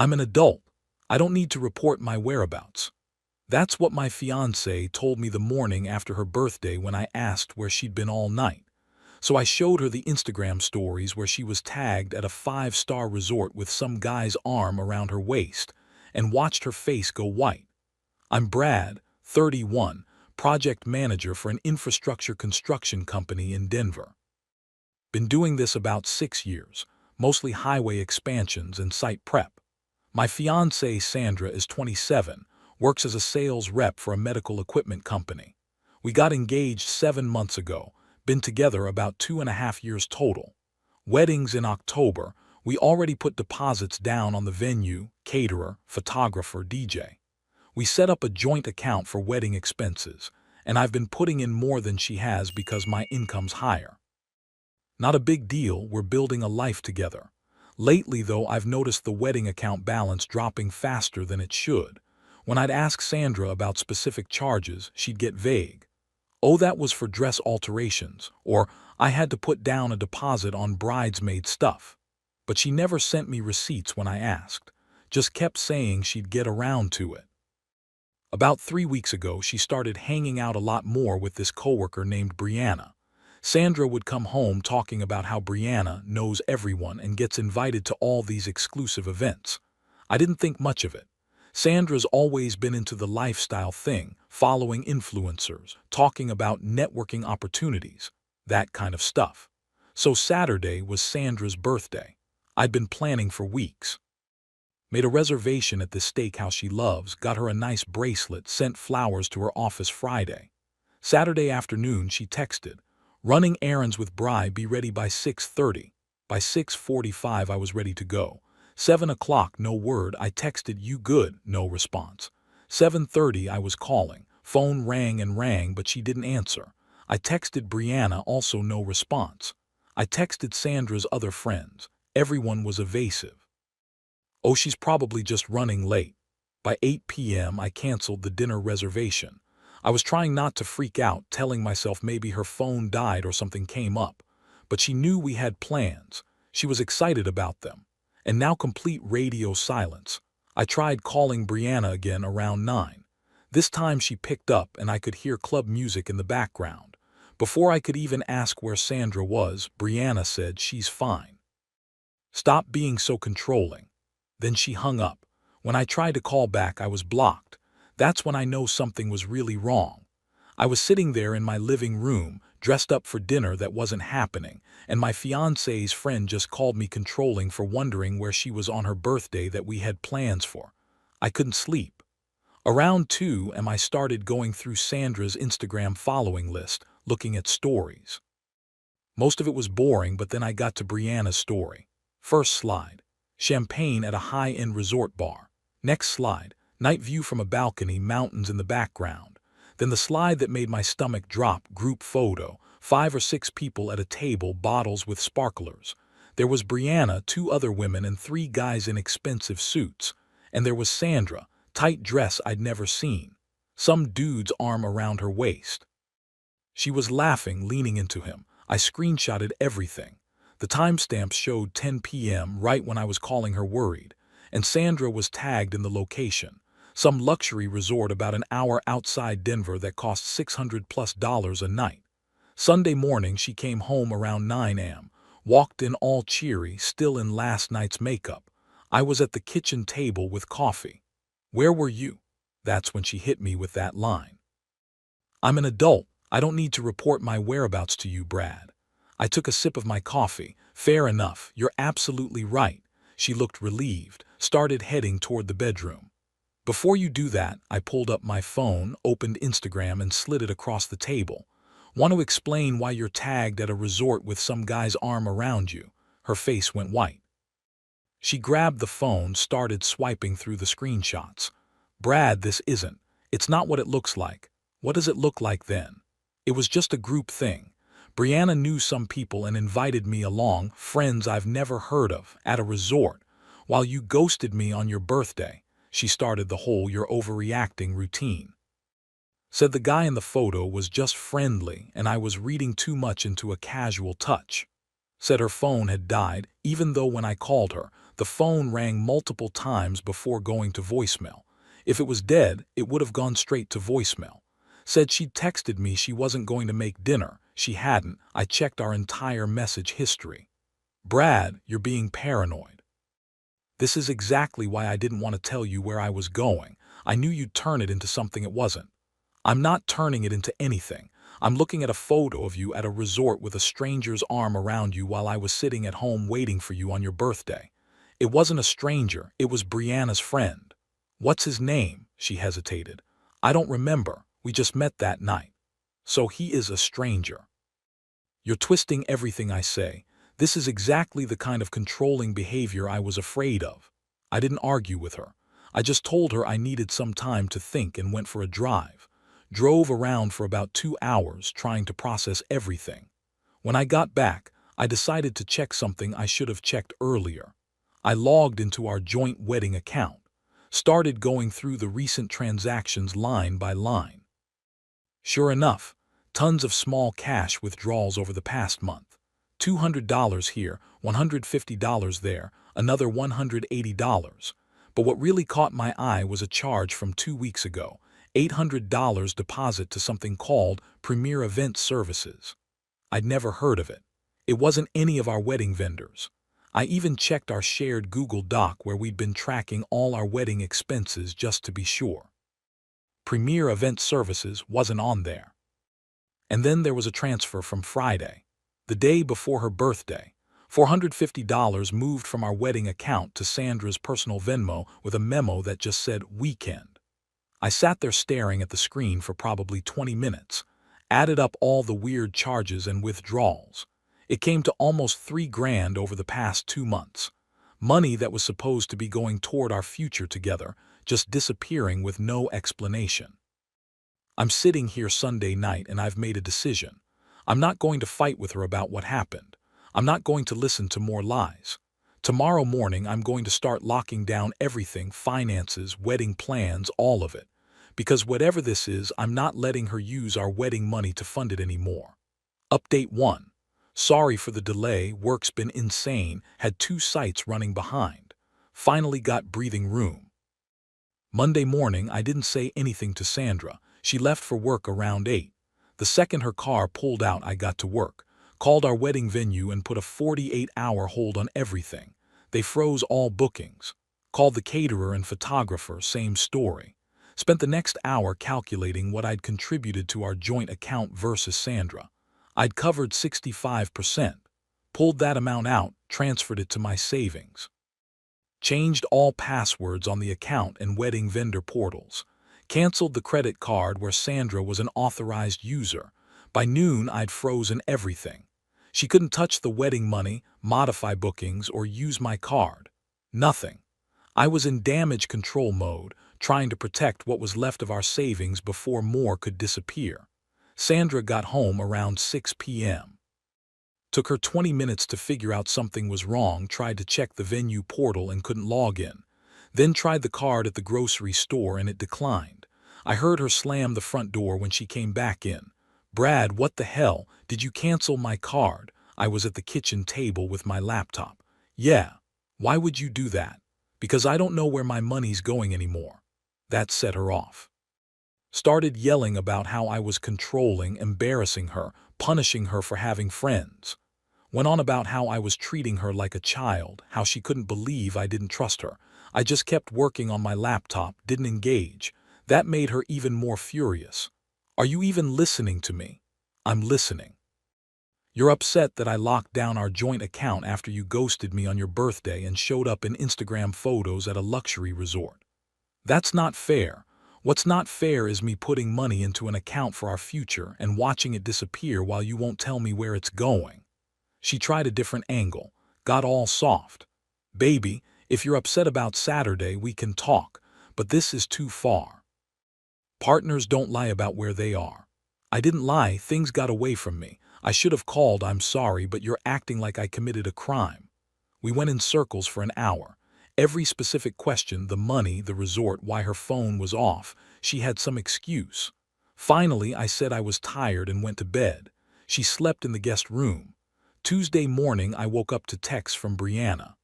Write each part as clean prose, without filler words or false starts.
I'm an adult. I don't need to report my whereabouts. That's what my fiancée told me the morning after her birthday when I asked where she'd been all night. So I showed her the Instagram stories where she was tagged at a five-star resort with some guy's arm around her waist, and watched her face go white. I'm Brad, 31, project manager for an infrastructure construction company in Denver. Been doing this about 6 years, mostly highway expansions and site prep. My fiancée Sandra is 27, works as a sales rep for a medical equipment company. We got engaged 7 months ago, been together about 2.5 years total. Weddings in October, we already put deposits down on the venue, caterer, photographer, DJ. We set up a joint account for wedding expenses, and I've been putting in more than she has because my income's higher. Not a big deal, we're building a life together. Lately, though, I've noticed the wedding account balance dropping faster than it should. When I'd ask Sandra about specific charges, she'd get vague. Oh, that was for dress alterations, or I had to put down a deposit on bridesmaid stuff. But she never sent me receipts when I asked, just kept saying she'd get around to it. About 3 weeks ago, she started hanging out a lot more with this coworker named Brianna. Sandra would come home talking about how Brianna knows everyone and gets invited to all these exclusive events. I didn't think much of it. Sandra's always been into the lifestyle thing, following influencers, talking about networking opportunities, that kind of stuff. So Saturday was Sandra's birthday. I'd been planning for weeks. Made a reservation at this steakhouse she loves, got her a nice bracelet, sent flowers to her office Friday. Saturday afternoon she texted, "Running errands with Bri, be ready by 6:30. By 6:45 I was ready to go. 7 o'clock, no word. I texted, "You good?" No response. 7:30 I was calling. Phone rang and rang, but she didn't answer. I texted Brianna, also no response. I texted Sandra's other friends. Everyone was evasive. Oh, she's probably just running late. By 8 p.m. I canceled the dinner reservation. I was trying not to freak out, telling myself maybe her phone died or something came up. But she knew we had plans. She was excited about them. And now complete radio silence. I tried calling Brianna again around 9. This time she picked up and I could hear club music in the background. Before I could even ask where Sandra was, Brianna said she's fine. Stop being so controlling. Then she hung up. When I tried to call back, I was blocked. That's when I know something was really wrong. I was sitting there in my living room, dressed up for dinner that wasn't happening, and my fiancé's friend just called me controlling for wondering where she was on her birthday that we had plans for. I couldn't sleep. Around 2 I started going through Sandra's Instagram following list, looking at stories. Most of it was boring, but then I got to Brianna's story. First slide. Champagne at a high-end resort bar. Next slide. Night view from a balcony, mountains in the background. Then the slide that made my stomach drop, group photo, 5 or 6 people at a table, bottles with sparklers. There was Brianna, 2 other women, and 3 guys in expensive suits. And there was Sandra, tight dress I'd never seen. Some dude's arm around her waist. She was laughing, leaning into him. I screenshotted everything. The timestamps showed 10 p.m., right when I was calling her worried. And Sandra was tagged in the location. Some luxury resort about an hour outside Denver that cost $600+ a night. Sunday morning she came home around 9 a.m., walked in all cheery, still in last night's makeup. I was at the kitchen table with coffee. "Where were you?" That's when she hit me with that line. "I'm an adult. I don't need to report my whereabouts to you, Brad." I took a sip of my coffee. "Fair enough, you're absolutely right." She looked relieved, started heading toward the bedroom. "Before you do that," I pulled up my phone, opened Instagram and slid it across the table. "Want to explain why you're tagged at a resort with some guy's arm around you?" Her face went white. She grabbed the phone, started swiping through the screenshots. "Brad, this isn't. It's not what it looks like." "What does it look like then?" "It was just a group thing. Brianna knew some people and invited me along, friends I've never heard of, at a resort. While you ghosted me on your birthday." She started the whole "you're overreacting" routine. Said the guy in the photo was just friendly and I was reading too much into a casual touch. Said her phone had died, even though when I called her, The phone rang multiple times before going to voicemail. If it was dead, it would have gone straight to voicemail. Said she'd texted me she wasn't going to make dinner. She hadn't. I checked our entire message history. Brad, you're being paranoid. This is exactly why I didn't want to tell you where I was going. I knew you'd turn it into something it wasn't. I'm not turning it into anything. I'm looking at a photo of you at a resort with a stranger's arm around you while I was sitting at home waiting for you on your birthday. It wasn't a stranger, it was Brianna's friend. What's his name? She hesitated. I don't remember, we just met that night. So he is a stranger. You're twisting everything I say. This is exactly the kind of controlling behavior I was afraid of. I didn't argue with her. I just told her I needed some time to think and went for a drive. Drove around for about 2 hours trying to process everything. When I got back, I decided to check something I should have checked earlier. I logged into our joint wedding account, started going through the recent transactions line by line. Sure enough, tons of small cash withdrawals over the past month. $200 here, $150 there, another $180. But what really caught my eye was a charge from 2 weeks ago. $800 deposit to something called Premier Event Services. I'd never heard of it. It wasn't any of our wedding vendors. I even checked our shared Google Doc where we'd been tracking all our wedding expenses just to be sure. Premier Event Services wasn't on there. And then there was a transfer from Friday, the day before her birthday. $450 moved from our wedding account to Sandra's personal Venmo with a memo that just said weekend. I sat there staring at the screen for probably 20 minutes, added up all the weird charges and withdrawals. It came to almost $3,000 over the past 2 months. Money that was supposed to be going toward our future together, just disappearing with no explanation. I'm sitting here Sunday night and I've made a decision. I'm not going to fight with her about what happened. I'm not going to listen to more lies. Tomorrow morning I'm going to start locking down everything, finances, wedding plans, all of it. Because whatever this is, I'm not letting her use our wedding money to fund it anymore. Update 1. Sorry for the delay, work's been insane, had 2 sites running behind. Finally got breathing room. Monday morning I didn't say anything to Sandra. She left for work around 8. The second her car pulled out I got to work. Called our wedding venue and put a 48-hour hold on everything. They froze all bookings. Called the caterer and photographer, same story. Spent the next hour calculating what I'd contributed to our joint account versus Sandra. I'd covered 65%. Pulled that amount out, transferred it to my savings. Changed all passwords on the account and wedding vendor portals. Canceled the credit card where Sandra was an authorized user. By noon I'd frozen everything. She couldn't touch the wedding money, modify bookings, or use my card. Nothing. I was in damage control mode, trying to protect what was left of our savings before more could disappear. Sandra got home around 6 p.m. Took her 20 minutes to figure out something was wrong, tried to check the venue portal and couldn't log in. Then tried the card at the grocery store and it declined. I heard her slam the front door when she came back in. Brad, what the hell? Did you cancel my card? I was at the kitchen table with my laptop. Yeah. Why would you do that? Because I don't know where my money's going anymore. That set her off. Started yelling about how I was controlling, embarrassing her, punishing her for having friends. Went on about how I was treating her like a child, how she couldn't believe I didn't trust her. I just kept working on my laptop, didn't engage. That made her even more furious. Are you even listening to me? I'm listening. You're upset that I locked down our joint account after you ghosted me on your birthday and showed up in Instagram photos at a luxury resort. That's not fair. What's not fair is me putting money into an account for our future and watching it disappear while you won't tell me where it's going. She tried a different angle, got all soft. Baby, if you're upset about Saturday, we can talk, but this is too far. Partners don't lie about where they are. I didn't lie, things got away from me. I should have called, I'm sorry, but you're acting like I committed a crime. We went in circles for an hour. Every specific question, the money, the resort, why her phone was off, she had some excuse. Finally, I said I was tired and went to bed. She slept in the guest room. Tuesday morning, I woke up to texts from Brianna.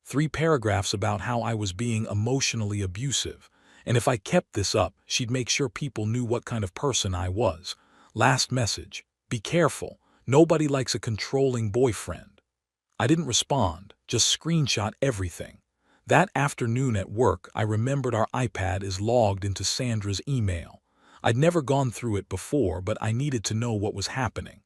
3 paragraphs about how I was being emotionally abusive, and if I kept this up, she'd make sure people knew what kind of person I was. Last message: be careful, nobody likes a controlling boyfriend. I didn't respond, just screenshot everything. That afternoon at work, I remembered our iPad is logged into Sandra's email. I'd never gone through it before, but I needed to know what was happening.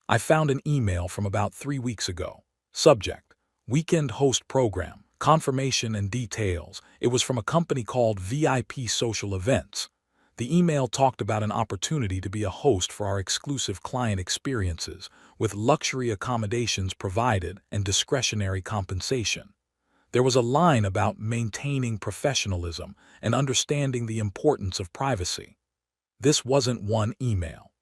I found an email from about 3 weeks ago. Subject: Weekend Host Program, Confirmation and Details. It was from a company called VIP Social Events. The email talked about an opportunity to be a host for our exclusive client experiences, with luxury accommodations provided and discretionary compensation. There was a line about maintaining professionalism and understanding the importance of privacy. This wasn't one email.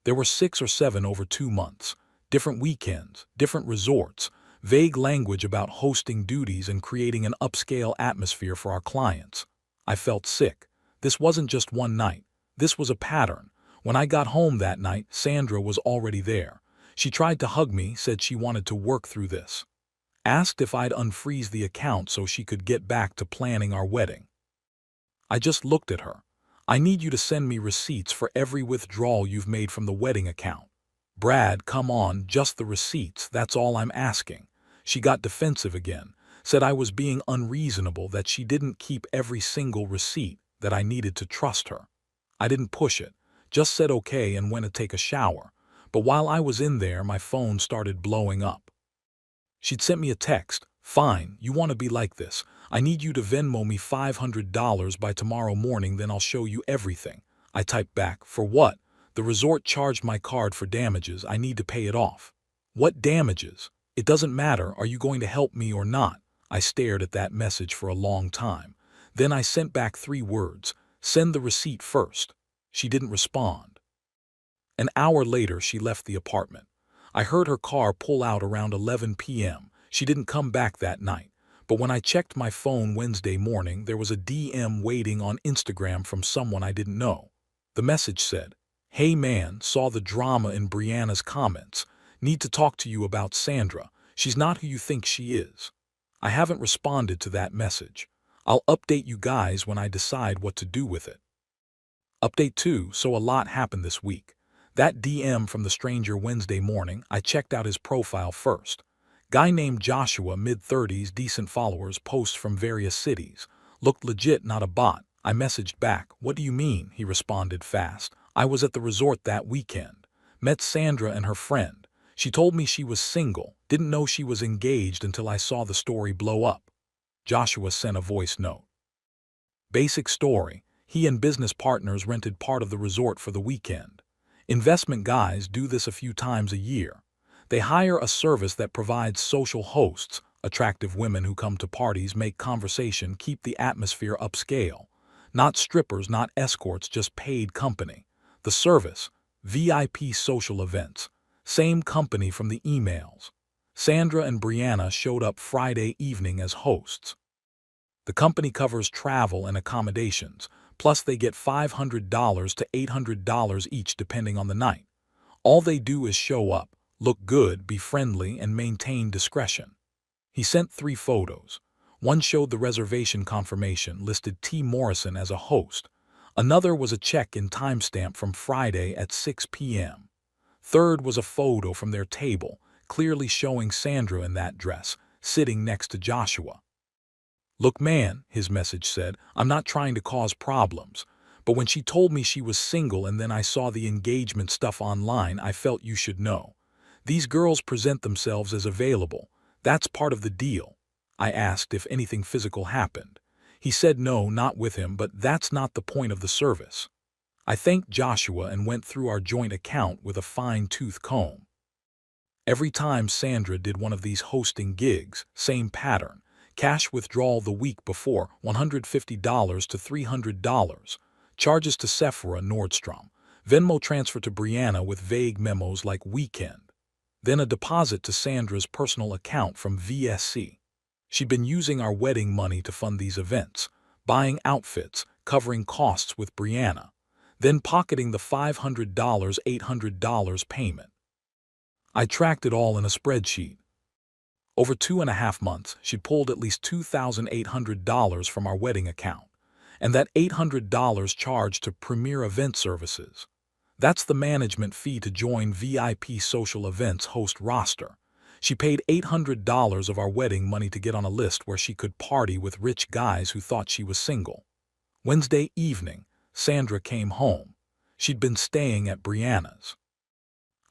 There were 6 or 7 over 2 months, different weekends, different resorts, vague language about hosting duties and creating an upscale atmosphere for our clients. I felt sick. This wasn't just one night. This was a pattern. When I got home that night, Sandra was already there. She tried to hug me, said she wanted to work through this. Asked if I'd unfreeze the account so she could get back to planning our wedding. I just looked at her. I need you to send me receipts for every withdrawal you've made from the wedding account. Brad, come on, just the receipts, that's all I'm asking. She got defensive again, said I was being unreasonable, that she didn't keep every single receipt, that I needed to trust her. I didn't push it, just said okay and went to take a shower. But while I was in there, my phone started blowing up. She'd sent me a text: fine, you want to be like this. I need you to Venmo me $500 by tomorrow morning, then I'll show you everything. I typed back: for what? The resort charged my card for damages. I need to pay it off. What damages? It doesn't matter. Are you going to help me or not? I stared at that message for a long time. Then I sent back 3 words: send the receipt first. She didn't respond. An hour later, she left the apartment. I heard her car pull out around 11 p.m. She didn't come back that night. But when I checked my phone Wednesday morning, there was a DM waiting on Instagram from someone I didn't know. The message said, "Hey man, saw the drama in Brianna's comments. Need to talk to you about Sandra. She's not who you think she is." I haven't responded to that message. I'll update you guys when I decide what to do with it. Update 2. So a lot happened this week. That DM from the stranger Wednesday morning, I checked out his profile first. Guy named Joshua, mid-30s, decent followers, posts from various cities. Looked legit, not a bot. I messaged back, "What do you mean?" He responded fast. "I was at the resort that weekend. Met Sandra and her friend. She told me she was single, didn't know she was engaged until I saw the story blow up." Joshua sent a voice note. Basic story: he and business partners rented part of the resort for the weekend. Investment guys do this a few times a year. They hire a service that provides social hosts, attractive women who come to parties, make conversation, keep the atmosphere upscale. Not strippers, not escorts, just paid company. The service: VIP Social Events. Same company from the emails. Sandra and Brianna showed up Friday evening as hosts. The company covers travel and accommodations, plus they get $500 to $800 each depending on the night. All they do is show up, look good, be friendly, and maintain discretion. He sent 3 photos. One showed the reservation confirmation, listed T. Morrison as a host. Another was a check-in timestamp from Friday at 6 p.m. Third was a photo from their table, clearly showing Sandra in that dress, sitting next to Joshua. "Look man," his message said, "I'm not trying to cause problems. But when she told me she was single and then I saw the engagement stuff online, I felt you should know. These girls present themselves as available. That's part of the deal." I asked if anything physical happened. He said no, not with him, but that's not the point of the service. I thanked Joshua and went through our joint account with a fine-tooth comb. Every time Sandra did one of these hosting gigs, same pattern. Cash withdrawal the week before, $150 to $300. Charges to Sephora, Nordstrom. Venmo transfer to Brianna with vague memos like weekend. Then a deposit to Sandra's personal account from VSC. She'd been using our wedding money to fund these events, buying outfits, covering costs with Brianna, then pocketing the $500, $800 payment. I tracked it all in a spreadsheet. Over 2.5 months, she pulled at least $2,800 from our wedding account, and that $800 charged to Premier Event Services. That's the management fee to join VIP social events host roster. She paid $800 of our wedding money to get on a list where she could party with rich guys who thought she was single. Wednesday evening, Sandra came home. She'd been staying at Brianna's.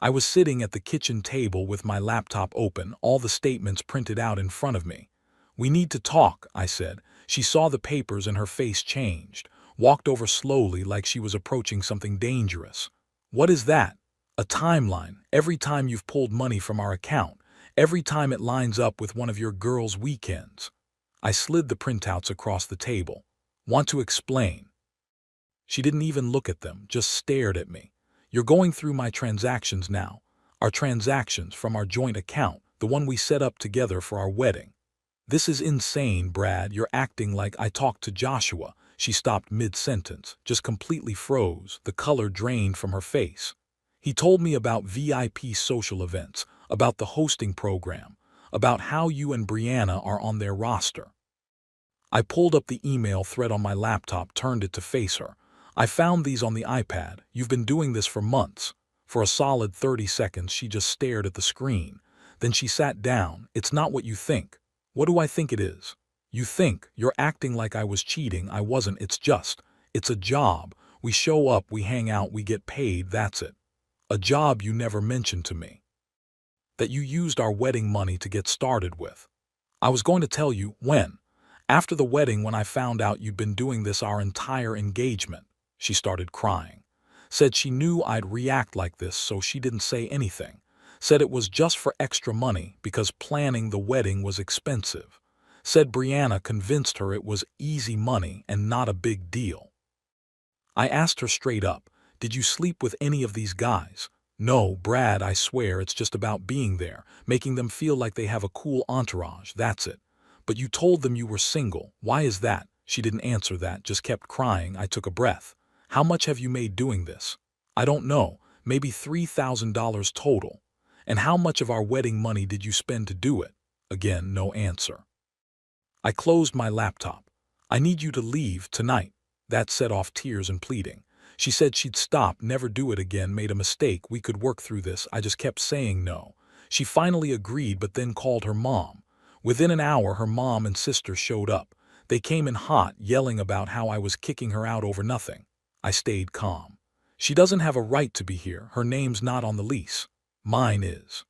I was sitting at the kitchen table with my laptop open, all the statements printed out in front of me. "We need to talk," I said. She saw the papers and her face changed, walked over slowly like she was approaching something dangerous. "What is that?" "A timeline. Every time you've pulled money from our account. Every time it lines up with one of your girls' weekends." I slid the printouts across the table. "Want to explain?" She didn't even look at them, just stared at me. "You're going through my transactions now. Our transactions from our joint account, the one we set up together for our wedding." "This is insane, Brad. You're acting like I talked to Joshua." She stopped mid-sentence, just completely froze, the color drained from her face. "He told me about VIP social events, about the hosting program, about how you and Brianna are on their roster." I pulled up the email thread on my laptop, turned it to face her. "I found these on the iPad. You've been doing this for months." For a solid 30 seconds, she just stared at the screen. Then she sat down. "It's not what you think." "What do I think it is?" "You think you're acting like I was cheating. I wasn't. It's a job. We show up, we hang out, we get paid, that's it." "A job you never mentioned to me. That you used our wedding money to get started with." "I was going to tell you." "When?" "After the wedding, when I found out you'd been doing this our entire engagement." She started crying. "Said she knew I'd react like this, so she didn't say anything. Said it was just for extra money because planning the wedding was expensive. Said Brianna convinced her it was easy money and not a big deal." I asked her straight up, "Did you sleep with any of these guys?" "No, Brad, I swear it's just about being there, making them feel like they have a cool entourage, that's it." "But you told them you were single. Why is that?" She didn't answer that, just kept crying. I took a breath. "How much have you made doing this?" "I don't know, maybe $3,000 total." "And how much of our wedding money did you spend to do it?" Again, no answer. I closed my laptop. "I need you to leave tonight." That set off tears and pleading. She said she'd stop, never do it again, made a mistake, we could work through this. I just kept saying no. She finally agreed, but then called her mom. Within an hour, her mom and sister showed up. They came in hot, yelling about how I was kicking her out over nothing. I stayed calm. "She doesn't have a right to be here. Her name's not on the lease." "Mine is."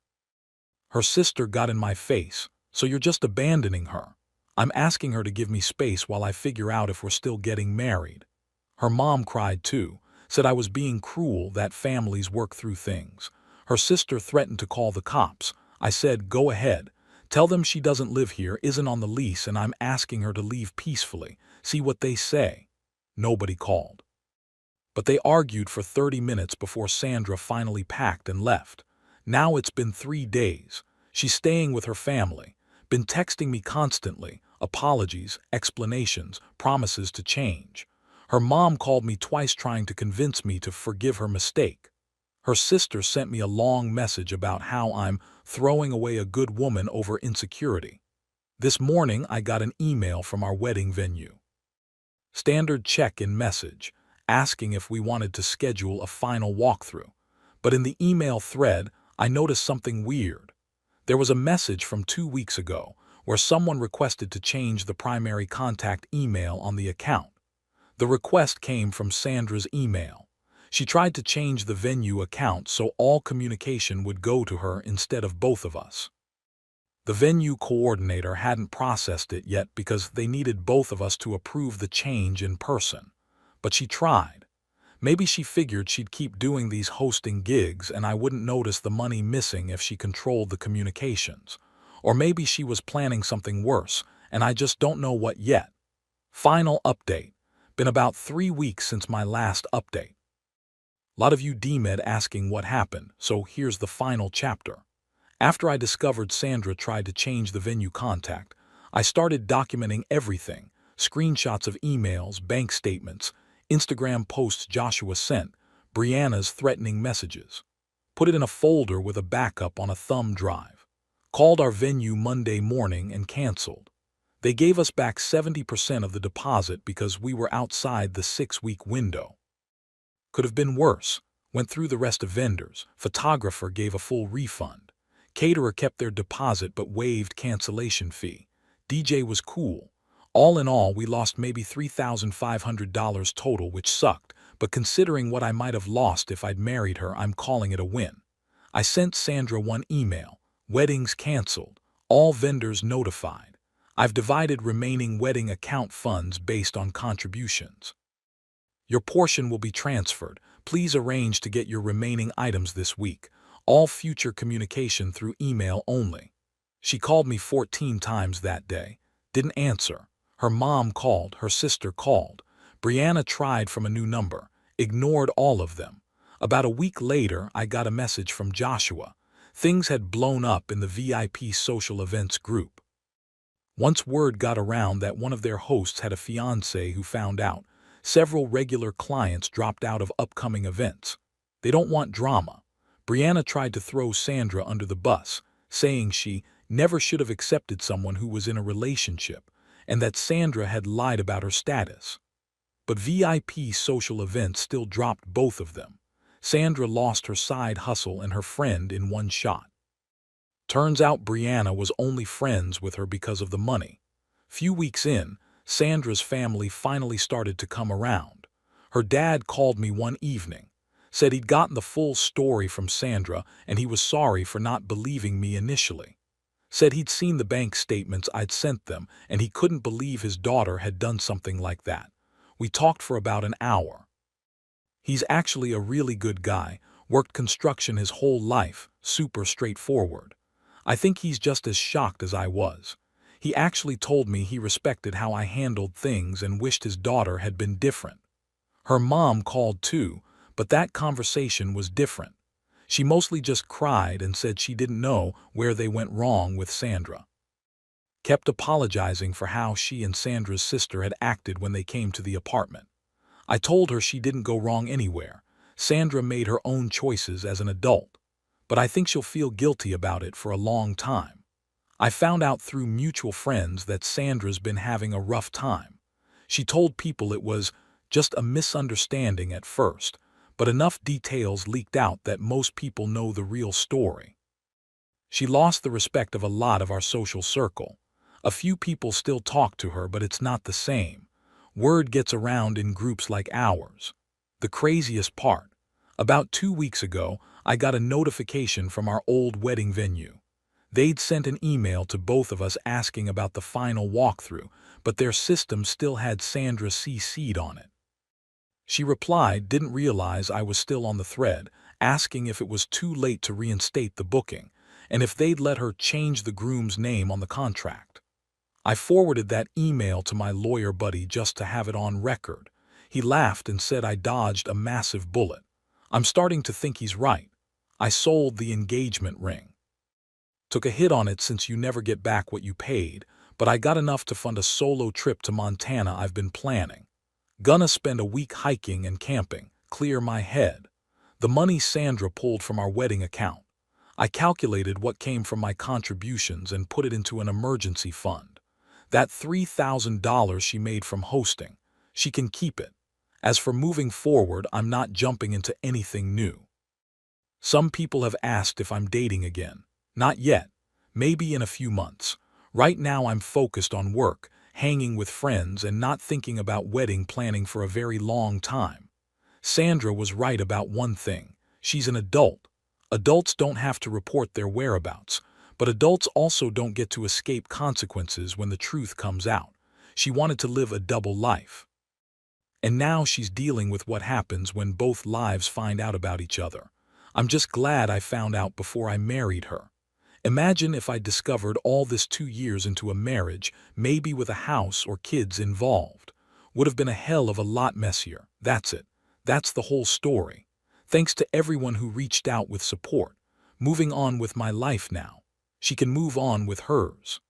Her sister got in my face. "So you're just abandoning her?" "I'm asking her to give me space while I figure out if we're still getting married." Her mom cried too, said I was being cruel, that families work through things. Her sister threatened to call the cops. I said, "Go ahead. Tell them she doesn't live here, isn't on the lease, and I'm asking her to leave peacefully. See what they say." Nobody called. But they argued for 30 minutes before Sandra finally packed and left. Now it's been 3 days. She's staying with her family. Been texting me constantly, apologies, explanations, promises to change. Her mom called me twice trying to convince me to forgive her mistake. Her sister sent me a long message about how I'm throwing away a good woman over insecurity. This morning I got an email from our wedding venue. Standard check-in message, asking if we wanted to schedule a final walkthrough. But in the email thread, I noticed something weird. There was a message from 2 weeks ago where someone requested to change the primary contact email on the account. The request came from Sandra's email. She tried to change the venue account so all communication would go to her instead of both of us. The venue coordinator hadn't processed it yet because they needed both of us to approve the change in person. But she tried. Maybe she figured she'd keep doing these hosting gigs and I wouldn't notice the money missing if she controlled the communications. Or maybe she was planning something worse, and I just don't know what yet. Final update. Been about 3 weeks since my last update. Lot of you DMed asking what happened, so here's the final chapter. After I discovered Sandra tried to change the venue contact, I started documenting everything, screenshots of emails, bank statements, Instagram posts Joshua sent, Brianna's threatening messages. Put it in a folder with a backup on a thumb drive. Called our venue Monday morning and canceled. They gave us back 70% of the deposit because we were outside the 6-week window. Could have been worse. Went through the rest of vendors. Photographer gave a full refund. Caterer kept their deposit but waived cancellation fee. DJ was cool. All in all, we lost maybe $3,500 total, which sucked, but considering what I might have lost if I'd married her, I'm calling it a win. I sent Sandra one email. Weddings canceled. All vendors notified. I've divided remaining wedding account funds based on contributions. Your portion will be transferred. Please arrange to get your remaining items this week. All future communication through email only. She called me 14 times that day. Didn't answer. Her mom called. Her sister called. Brianna tried from a new number. Ignored all of them. About a week later, I got a message from Joshua. Things had blown up in the VIP social events group. Once word got around that one of their hosts had a fiancé who found out, several regular clients dropped out of upcoming events. They don't want drama. Brianna tried to throw Sandra under the bus, saying she never should have accepted someone who was in a relationship, and that Sandra had lied about her status. But VIP social events still dropped both of them. Sandra lost her side hustle and her friend in one shot. Turns out Brianna was only friends with her because of the money. Few weeks in, Sandra's family finally started to come around. Her dad called me one evening, said he'd gotten the full story from Sandra and he was sorry for not believing me initially. Said he'd seen the bank statements I'd sent them and he couldn't believe his daughter had done something like that. We talked for about an hour. He's actually a really good guy, worked construction his whole life, super straightforward. I think he's just as shocked as I was. He actually told me he respected how I handled things and wished his daughter had been different. Her mom called too, but that conversation was different. She mostly just cried and said she didn't know where they went wrong with Sandra. Kept apologizing for how she and Sandra's sister had acted when they came to the apartment. I told her she didn't go wrong anywhere. Sandra made her own choices as an adult. But I think she'll feel guilty about it for a long time. I found out through mutual friends that Sandra's been having a rough time. She told people it was just a misunderstanding at first, but enough details leaked out that most people know the real story. She lost the respect of a lot of our social circle. A few people still talk to her, but it's not the same. Word gets around in groups like ours. The craziest part, about 2 weeks ago, I got a notification from our old wedding venue. They'd sent an email to both of us asking about the final walkthrough, but their system still had Sandra CC'd on it. She replied, didn't realize I was still on the thread, asking if it was too late to reinstate the booking, and if they'd let her change the groom's name on the contract. I forwarded that email to my lawyer buddy just to have it on record. He laughed and said I dodged a massive bullet. I'm starting to think he's right. I sold the engagement ring. Took a hit on it since you never get back what you paid, but I got enough to fund a solo trip to Montana I've been planning. Gonna spend a week hiking and camping, clear my head. The money Sandra pulled from our wedding account. I calculated what came from my contributions and put it into an emergency fund. That $3,000 she made from hosting, she can keep it. As for moving forward, I'm not jumping into anything new. Some people have asked if I'm dating again. Not yet. Maybe in a few months. Right now I'm focused on work, hanging with friends, and not thinking about wedding planning for a very long time. Sandra was right about one thing. She's an adult. Adults don't have to report their whereabouts, but adults also don't get to escape consequences when the truth comes out. She wanted to live a double life. And now she's dealing with what happens when both lives find out about each other. I'm just glad I found out before I married her. Imagine if I discovered all this 2 years into a marriage, maybe with a house or kids involved. Would have been a hell of a lot messier. That's it. That's the whole story. Thanks to everyone who reached out with support. Moving on with my life now. She can move on with hers.